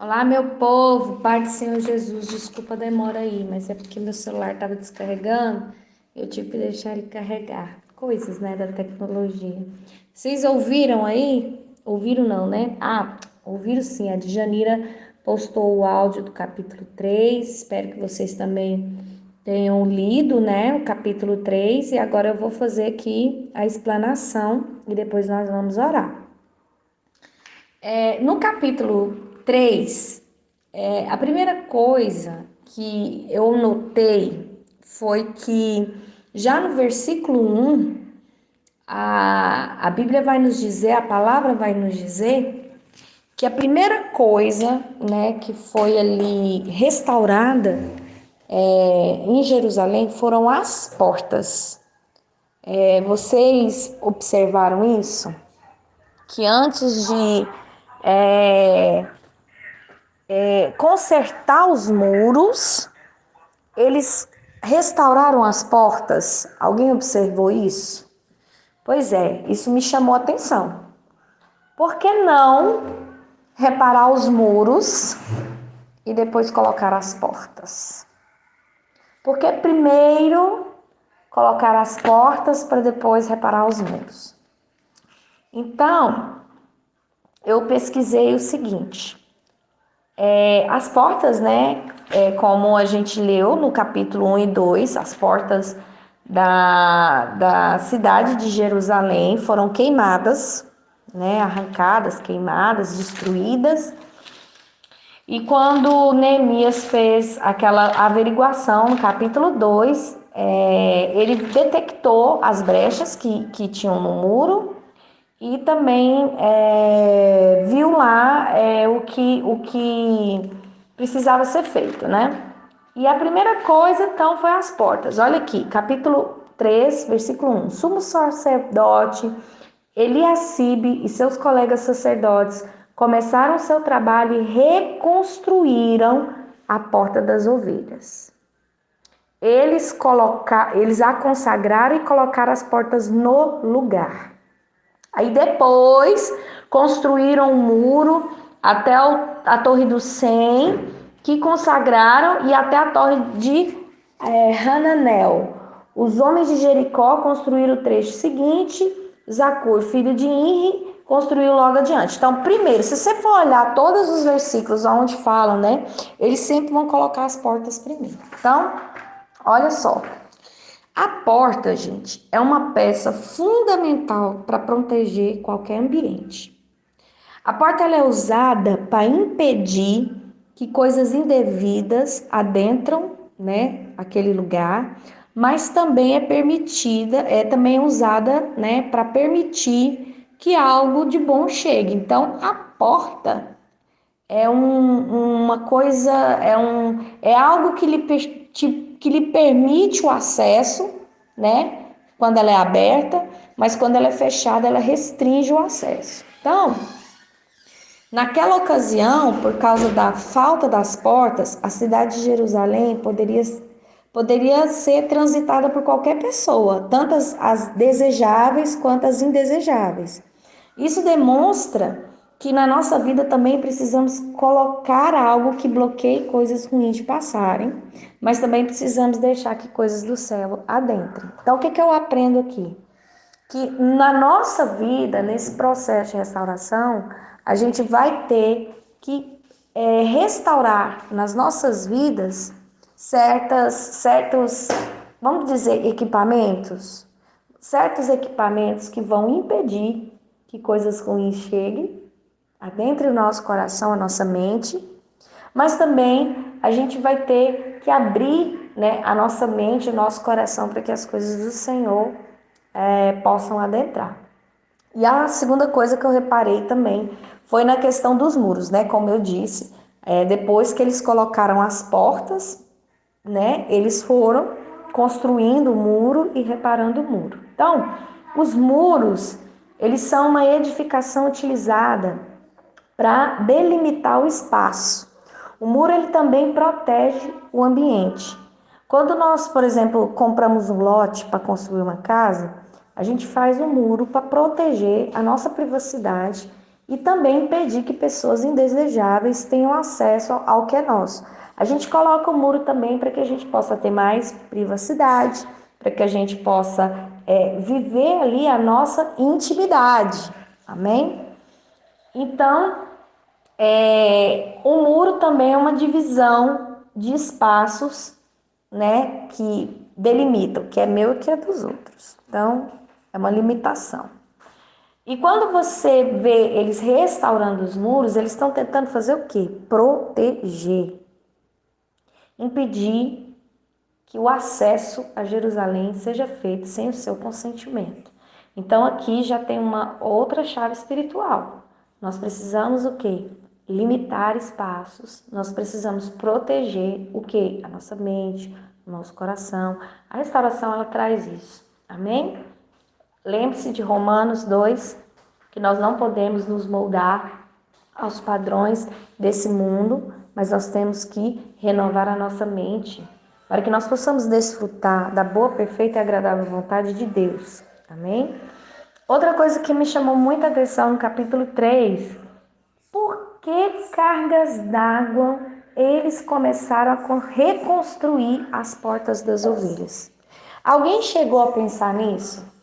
Olá, meu povo, Pai do Senhor Jesus, desculpa a demora aí, mas é porque meu celular estava descarregando, eu tive que deixar ele carregar. Coisas, né, da tecnologia. Vocês ouviram aí? Ouviram não, né? Ouviram sim, a Djanira postou o áudio do capítulo 3, espero que vocês também tenham lido, né, o capítulo 3, e agora eu vou fazer aqui a explanação e depois nós vamos orar. No capítulo 3, a primeira coisa que eu notei foi que já no versículo 1, a Bíblia vai nos dizer, a palavra vai nos dizer, que a primeira coisa, né, que foi ali restaurada em Jerusalém foram as portas. Vocês observaram isso? Que antes de é, consertar os muros, eles restauraram as portas. Alguém observou isso? Pois é, isso me chamou a atenção. Por que não reparar os muros e depois colocar as portas? Porque primeiro colocar as portas para depois reparar os muros. Então, eu pesquisei o seguinte: as portas, né, como a gente leu no capítulo 1 e 2, as portas da cidade de Jerusalém foram queimadas, né, arrancadas, queimadas, destruídas. E quando Neemias fez aquela averiguação no capítulo 2, ele detectou as brechas que tinham no muro e também viu lá o que precisava ser feito, né? E a primeira coisa, então, foi as portas. Olha aqui, capítulo 3, versículo 1. Sumo sacerdote Eliacibe e seus colegas sacerdotes começaram seu trabalho e reconstruíram a porta das ovelhas. Eles a consagraram e colocaram as portas no lugar. Aí depois construíram um muro até a Torre do Sem, que consagraram, e até a Torre de Hananel. Os homens de Jericó construíram o trecho seguinte, Zacur, filho de Inri, construiu logo adiante. Então, primeiro, se você for olhar todos os versículos onde falam, né, eles sempre vão colocar as portas primeiro. Então, olha só. A porta, gente, é uma peça fundamental para proteger qualquer ambiente. A porta ela é usada para impedir que coisas indevidas adentram, né, aquele lugar, mas também é também usada, né, para permitir que algo de bom chegue. Então, a porta uma coisa, é algo que lhe permite o acesso, né? Quando ela é aberta, mas quando ela é fechada, ela restringe o acesso. Então, naquela ocasião, por causa da falta das portas, a cidade de Jerusalém poderia ser transitada por qualquer pessoa, tanto as desejáveis quanto as indesejáveis. Isso demonstra que na nossa vida também precisamos colocar algo que bloqueie coisas ruins de passarem, mas também precisamos deixar que coisas do céu adentrem. Então, o que eu aprendo aqui? Que na nossa vida, nesse processo de restauração, a gente vai ter que restaurar nas nossas vidas certos, vamos dizer, certos equipamentos que vão impedir que coisas ruins cheguem adentre o nosso coração, a nossa mente, mas também a gente vai ter que abrir, né, a nossa mente, o nosso coração para que as coisas do Senhor possam adentrar. E a segunda coisa que eu reparei também foi na questão dos muros, né? Como eu disse, depois que eles colocaram as portas, né? Eles foram construindo o muro e reparando o muro. Então, os muros, eles são uma edificação utilizada para delimitar o espaço. O muro ele também protege o ambiente. Quando nós, por exemplo, compramos um lote para construir uma casa, a gente faz um muro para proteger a nossa privacidade e também impedir que pessoas indesejáveis tenham acesso ao que é nosso. A gente coloca o muro também para que a gente possa ter mais privacidade, para que a gente possa viver ali a nossa intimidade. Amém? Então, o muro também é uma divisão de espaços, né, que delimitam o que é meu e o que é dos outros. Então, é uma limitação. E quando você vê eles restaurando os muros, eles estão tentando fazer o quê? Proteger, impedir que o acesso a Jerusalém seja feito sem o seu consentimento. Então aqui já tem uma outra chave espiritual. Nós precisamos o quê? Limitar espaços, nós precisamos proteger o quê? A nossa mente, o nosso coração. A restauração, ela traz isso. Amém? Lembre-se de Romanos 2, que nós não podemos nos moldar aos padrões desse mundo, mas nós temos que renovar a nossa mente para que nós possamos desfrutar da boa, perfeita e agradável vontade de Deus. Amém? Outra coisa que me chamou muita atenção no capítulo 3, por que cargas d'água eles começaram a reconstruir as portas das ovelhas? Alguém chegou a pensar nisso?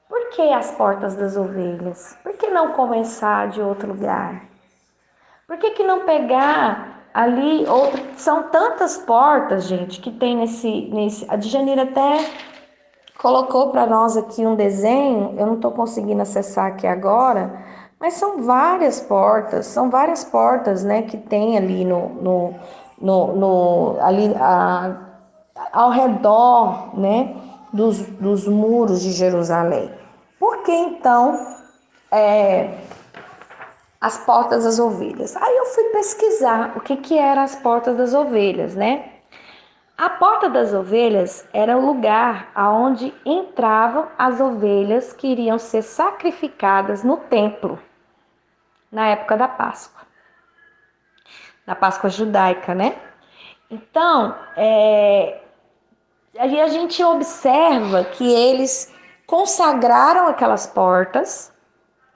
Por que as portas das ovelhas? Por que não começar de outro lugar? Por que não pegar ali outro? São tantas portas, gente, que tem nesse. A Djanira até colocou para nós aqui um desenho, eu não estou conseguindo acessar aqui agora, mas são várias portas, né, que tem ali ao redor, né, dos muros de Jerusalém. Por que então as portas das ovelhas? Aí eu fui pesquisar o que eram as portas das ovelhas, né? A porta das ovelhas era o lugar aonde entravam as ovelhas que iriam ser sacrificadas no templo, na época da Páscoa, na Páscoa judaica, né? Então, aí a gente observa que eles consagraram aquelas portas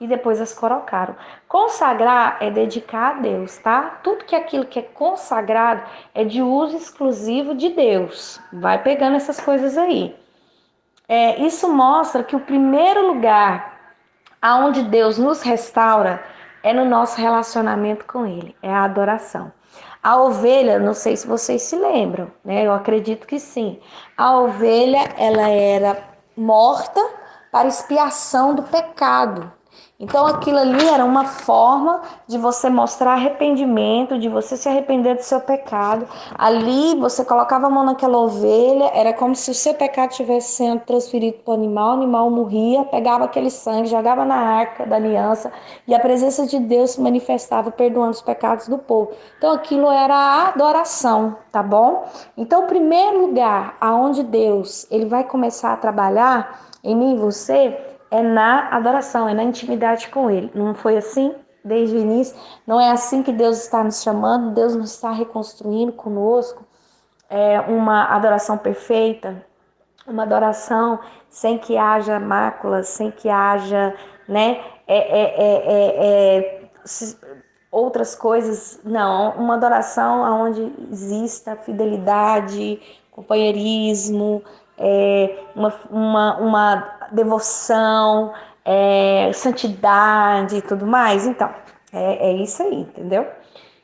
e depois as colocaram. Consagrar é dedicar a Deus, tá? Tudo que aquilo que é consagrado é de uso exclusivo de Deus. Vai pegando essas coisas aí. Isso mostra que o primeiro lugar aonde Deus nos restaura é no nosso relacionamento com Ele, é a adoração. A ovelha, não sei se vocês se lembram, né? Eu acredito que sim. A ovelha, ela era morta para expiação do pecado. Então aquilo ali era uma forma de você mostrar arrependimento, de você se arrepender do seu pecado. Ali você colocava a mão naquela ovelha, era como se o seu pecado estivesse sendo transferido para o animal morria, pegava aquele sangue, jogava na arca da aliança e a presença de Deus se manifestava perdoando os pecados do povo. Então aquilo era a adoração, tá bom? Então o primeiro lugar aonde Deus ele vai começar a trabalhar em mim e você é na adoração, é na intimidade com Ele. Não foi assim desde o início? Não é assim que Deus está nos chamando? Deus nos está reconstruindo conosco? É uma adoração perfeita, uma adoração sem que haja máculas, sem que haja, né, outras coisas. Não, uma adoração onde exista fidelidade, companheirismo, uma devoção, santidade e tudo mais. Então, é isso aí, entendeu?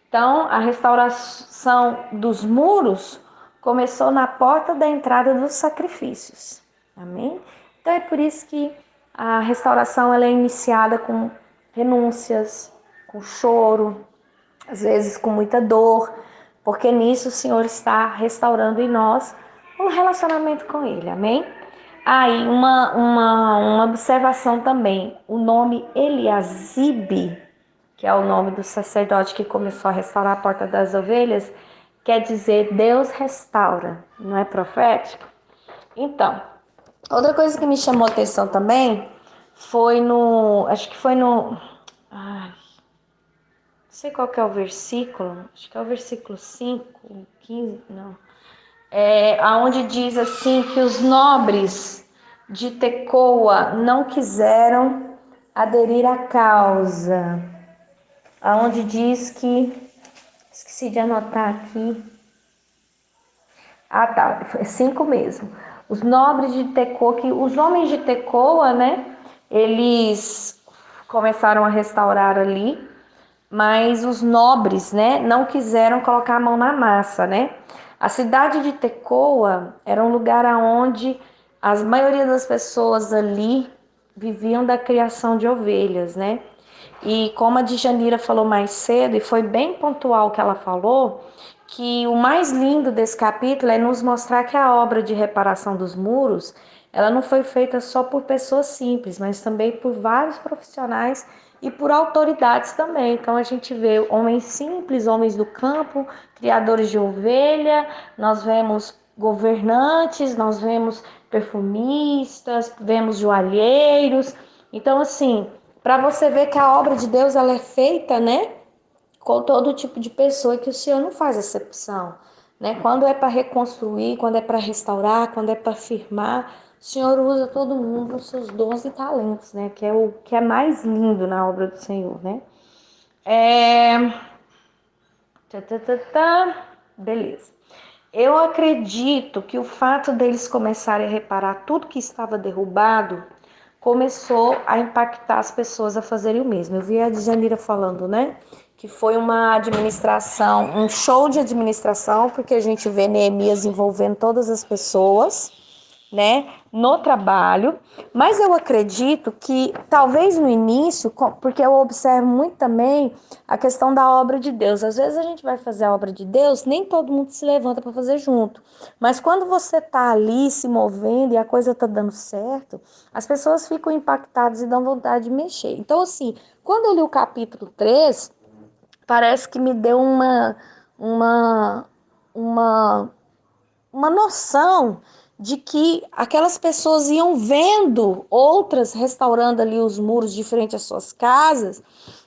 Então, a restauração dos muros começou na porta da entrada dos sacrifícios. Amém? Então, é por isso que a restauração ela é iniciada com renúncias, com choro, às vezes com muita dor, porque nisso o Senhor está restaurando em nós um relacionamento com Ele, amém? Aí, uma observação também, o nome Eliasibe, que é o nome do sacerdote que começou a restaurar a porta das ovelhas, quer dizer Deus restaura, não é profético? Então, outra coisa que me chamou a atenção também foi acho que foi no, não sei qual que é o versículo, acho que é o versículo 5, 15, não. Onde diz assim que os nobres de Tecoa não quiseram aderir à causa. aonde diz que, esqueci de anotar aqui, tá, é 5 mesmo. Os nobres de Tecoa, que os homens de Tecoa, né, eles começaram a restaurar ali, mas os nobres, né, não quiseram colocar a mão na massa, né? A cidade de Tecoa era um lugar onde a maioria das pessoas ali viviam da criação de ovelhas, né? E como a Djanira falou mais cedo, e foi bem pontual o que ela falou, que o mais lindo desse capítulo é nos mostrar que a obra de reparação dos muros, ela não foi feita só por pessoas simples, mas também por vários profissionais e por autoridades também. Então a gente vê homens simples, homens do campo, criadores de ovelha, nós vemos governantes, nós vemos perfumistas, vemos joalheiros. Então assim, para você ver que a obra de Deus ela é feita, né, com todo tipo de pessoa, que o Senhor não faz acepção, né? Quando é para reconstruir, quando é para restaurar, quando é para firmar, o Senhor usa todo mundo os seus dons e talentos, né? Que é o que é mais lindo na obra do Senhor, né? Beleza. Eu acredito que o fato deles começarem a reparar tudo que estava derrubado começou a impactar as pessoas a fazerem o mesmo. Eu vi a Djanira falando, né? Que foi uma administração, um show de administração, porque a gente vê Neemias envolvendo todas as pessoas, né, no trabalho, mas eu acredito que talvez no início, porque eu observo muito também a questão da obra de Deus. Às vezes a gente vai fazer a obra de Deus, nem todo mundo se levanta para fazer junto. Mas quando você tá ali se movendo e a coisa tá dando certo, as pessoas ficam impactadas e dão vontade de mexer. Então, assim, quando eu li o capítulo 3, parece que me deu uma, uma uma noção de que aquelas pessoas iam vendo outras restaurando ali os muros de frente às suas casas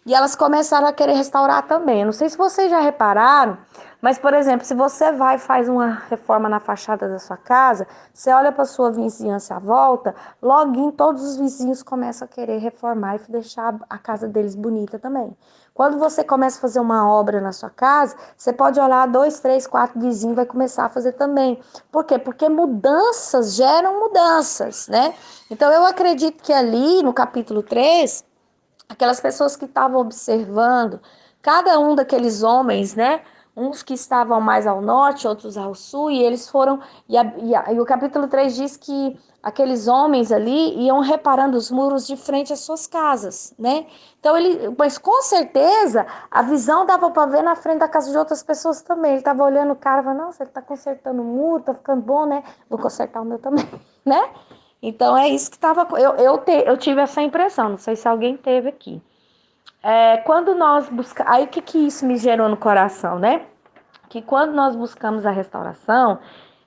e elas começaram a querer restaurar também. Eu não sei se vocês já repararam, mas, por exemplo, se você vai e faz uma reforma na fachada da sua casa, você olha para sua vizinhança à volta, logo todos os vizinhos começam a querer reformar e deixar a casa deles bonita também. Quando você começa a fazer uma obra na sua casa, você pode olhar 2, 3, 4 vizinhos, vai começar a fazer também. Por quê? Porque mudanças geram mudanças, né? Então eu acredito que ali no capítulo 3, aquelas pessoas que estavam observando, cada um daqueles homens, né? Uns que estavam mais ao norte, outros ao sul, e eles foram. E o capítulo 3 diz que aqueles homens ali iam reparando os muros de frente às suas casas, né? Então mas com certeza a visão dava para ver na frente da casa de outras pessoas também. Ele estava olhando o cara e falando, nossa, ele está consertando o muro, tá ficando bom, né? Vou consertar o meu também, né? Então é isso que estava. Eu tive essa impressão, não sei se alguém teve aqui. Quando nós buscamos. Aí o que isso me gerou no coração, né? Que quando nós buscamos a restauração,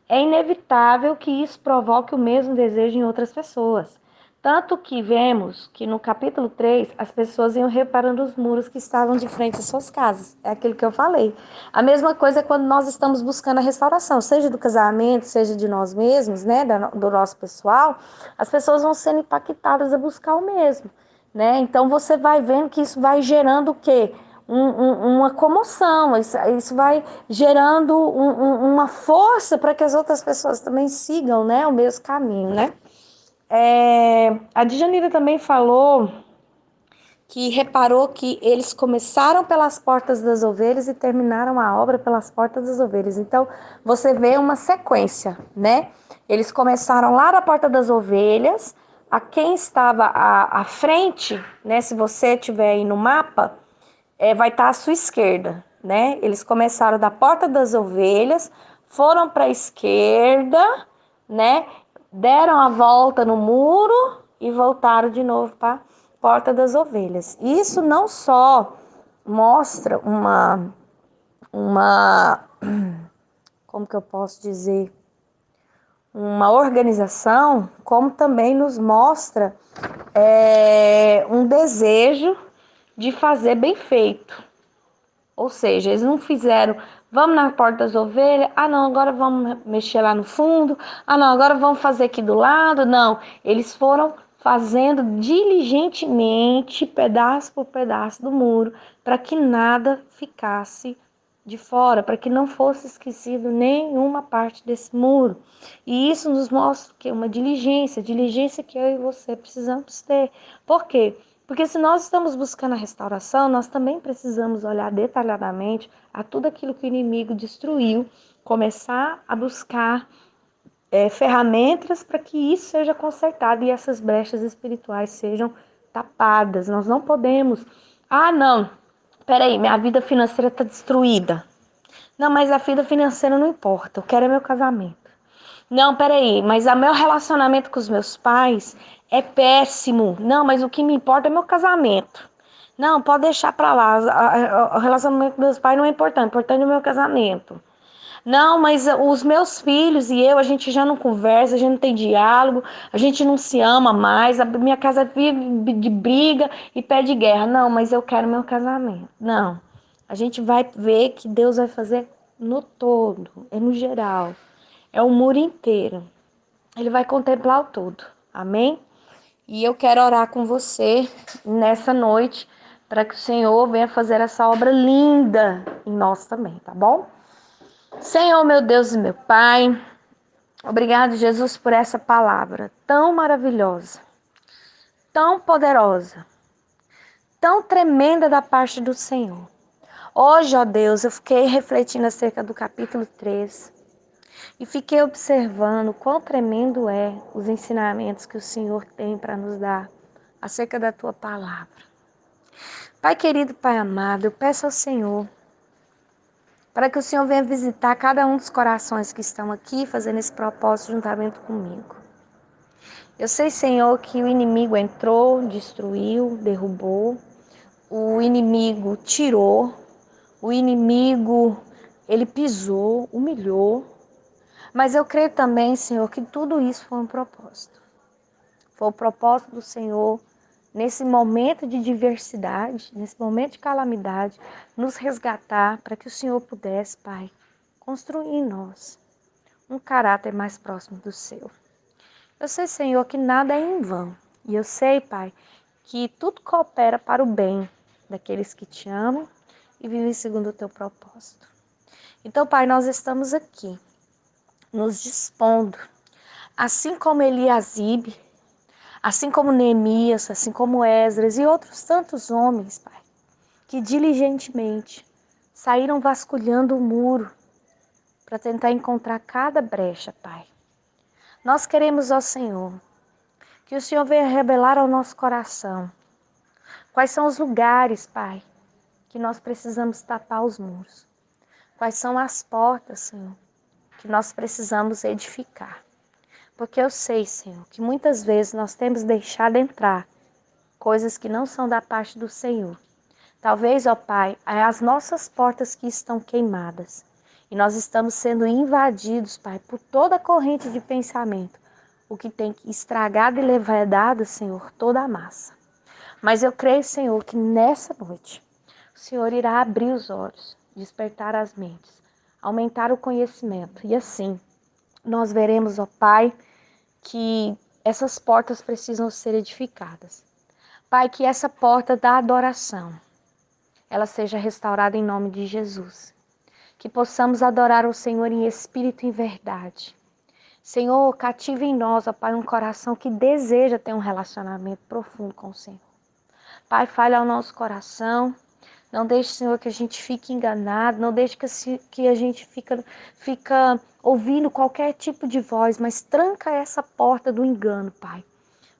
é inevitável que isso provoque o mesmo desejo em outras pessoas. Tanto que vemos que no capítulo 3, as pessoas iam reparando os muros que estavam de frente às suas casas. É aquilo que eu falei. A mesma coisa é quando nós estamos buscando a restauração, seja do casamento, seja de nós mesmos, né, do nosso pessoal, as pessoas vão sendo impactadas a buscar o mesmo, né? Então você vai vendo que isso vai gerando o quê? Uma comoção, isso vai gerando uma força para que as outras pessoas também sigam, né, o mesmo caminho, né? A Djanira também falou que reparou que eles começaram pelas portas das ovelhas e terminaram a obra pelas portas das ovelhas. Então, você vê uma sequência, né? Eles começaram lá da porta das ovelhas, a quem estava à frente, né? Se você estiver aí no mapa, vai estar à sua esquerda, né? Eles começaram da porta das ovelhas, foram para a esquerda, né? Deram a volta no muro e voltaram de novo para a porta das ovelhas. Isso não só mostra como que eu posso dizer, uma organização, como também nos mostra um desejo de fazer bem feito. Ou seja, eles não fizeram, vamos na porta das ovelhas, não, agora vamos mexer lá no fundo, não, agora vamos fazer aqui do lado. Não, eles foram fazendo diligentemente, pedaço por pedaço do muro, para que nada ficasse de fora, para que não fosse esquecido nenhuma parte desse muro. E isso nos mostra que uma diligência que eu e você precisamos ter. Por quê? Porque se nós estamos buscando a restauração, nós também precisamos olhar detalhadamente a tudo aquilo que o inimigo destruiu, começar a buscar ferramentas para que isso seja consertado e essas brechas espirituais sejam tapadas. Nós não podemos, não, peraí, minha vida financeira está destruída. Não, mas a vida financeira não importa, eu quero é meu casamento. Não, peraí, mas o meu relacionamento com os meus pais é péssimo. Não, mas o que me importa é meu casamento. Não, pode deixar para lá, o relacionamento com meus pais não é importante é o meu casamento. Não, mas os meus filhos e eu, a gente já não conversa, a gente não tem diálogo, a gente não se ama mais, a minha casa vive de briga e pede guerra. Não, mas eu quero meu casamento. Não, a gente vai ver que Deus vai fazer no todo, é no geral, é o muro inteiro. Ele vai contemplar o todo, amém? E eu quero orar com você nessa noite, para que o Senhor venha fazer essa obra linda em nós também, tá bom? Senhor, meu Deus e meu Pai, obrigado, Jesus, por essa palavra tão maravilhosa, tão poderosa, tão tremenda da parte do Senhor. Hoje, ó Deus, eu fiquei refletindo acerca do capítulo 3 e fiquei observando quão tremendo é os ensinamentos que o Senhor tem para nos dar acerca da tua palavra. Pai querido, Pai amado, eu peço ao Senhor para que o Senhor venha visitar cada um dos corações que estão aqui fazendo esse propósito juntamente comigo. Eu sei, Senhor, que o inimigo entrou, destruiu, derrubou, o inimigo tirou, o inimigo, ele pisou, humilhou, mas eu creio também, Senhor, que tudo isso foi um propósito. Foi o propósito do Senhor nesse momento de diversidade, nesse momento de calamidade, nos resgatar para que o Senhor pudesse, Pai, construir em nós um caráter mais próximo do seu. Eu sei, Senhor, que nada é em vão. E eu sei, Pai, que tudo coopera para o bem daqueles que te amam e vivem segundo o teu propósito. Então, Pai, nós estamos aqui, nos dispondo, assim como Eliasibe, assim como Neemias, assim como Esdras e outros tantos homens, Pai, que diligentemente saíram vasculhando o muro para tentar encontrar cada brecha, Pai. Nós queremos, ó Senhor, que o Senhor venha revelar ao nosso coração quais são os lugares, Pai, que nós precisamos tapar os muros. Quais são as portas, Senhor, que nós precisamos edificar. Porque eu sei, Senhor, que muitas vezes nós temos deixado entrar coisas que não são da parte do Senhor. Talvez, ó Pai, é as nossas portas que estão queimadas. E nós estamos sendo invadidos, Pai, por toda a corrente de pensamento. O que tem estragado e levado, Senhor, toda a massa. Mas eu creio, Senhor, que nessa noite o Senhor irá abrir os olhos, despertar as mentes, aumentar o conhecimento. E assim, nós veremos, ó Pai, que essas portas precisam ser edificadas. Pai, que essa porta da adoração, ela seja restaurada em nome de Jesus. Que possamos adorar o Senhor em espírito e em verdade. Senhor, cativa em nós, ó Pai, um coração que deseja ter um relacionamento profundo com o Senhor. Pai, fale ao nosso coração. Não deixe, Senhor, que a gente fique enganado. Não deixe que a gente fica ouvindo qualquer tipo de voz. Mas tranca essa porta do engano, Pai.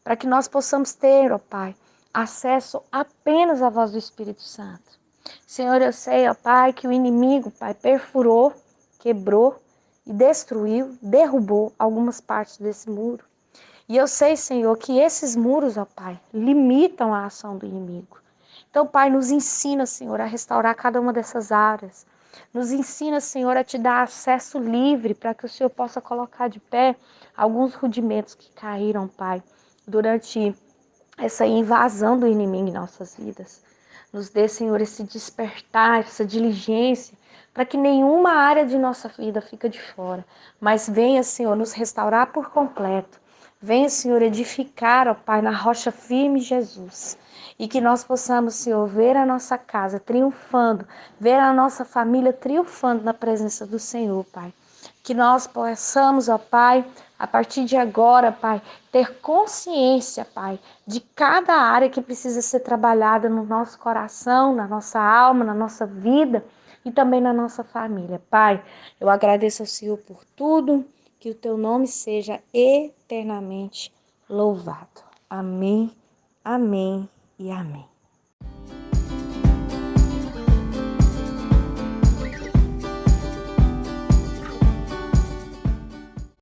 Para que nós possamos ter, ó Pai, acesso apenas à voz do Espírito Santo. Senhor, eu sei, ó Pai, que o inimigo, Pai, perfurou, quebrou e destruiu, derrubou algumas partes desse muro. E eu sei, Senhor, que esses muros, ó Pai, limitam a ação do inimigo. Então, Pai, nos ensina, Senhor, a restaurar cada uma dessas áreas. Nos ensina, Senhor, a te dar acesso livre para que o Senhor possa colocar de pé alguns rudimentos que caíram, Pai, durante essa invasão do inimigo em nossas vidas. Nos dê, Senhor, esse despertar, essa diligência, para que nenhuma área de nossa vida fique de fora, mas venha, Senhor, nos restaurar por completo. Venha, Senhor, edificar, ó Pai, na rocha firme, Jesus. E que nós possamos, Senhor, ver a nossa casa triunfando, ver a nossa família triunfando na presença do Senhor, Pai. Que nós possamos, ó Pai, a partir de agora, Pai, ter consciência, Pai, de cada área que precisa ser trabalhada no nosso coração, na nossa alma, na nossa vida e também na nossa família. Pai, eu agradeço ao Senhor por tudo, que o teu nome seja eternamente louvado. Amém, amém e amém.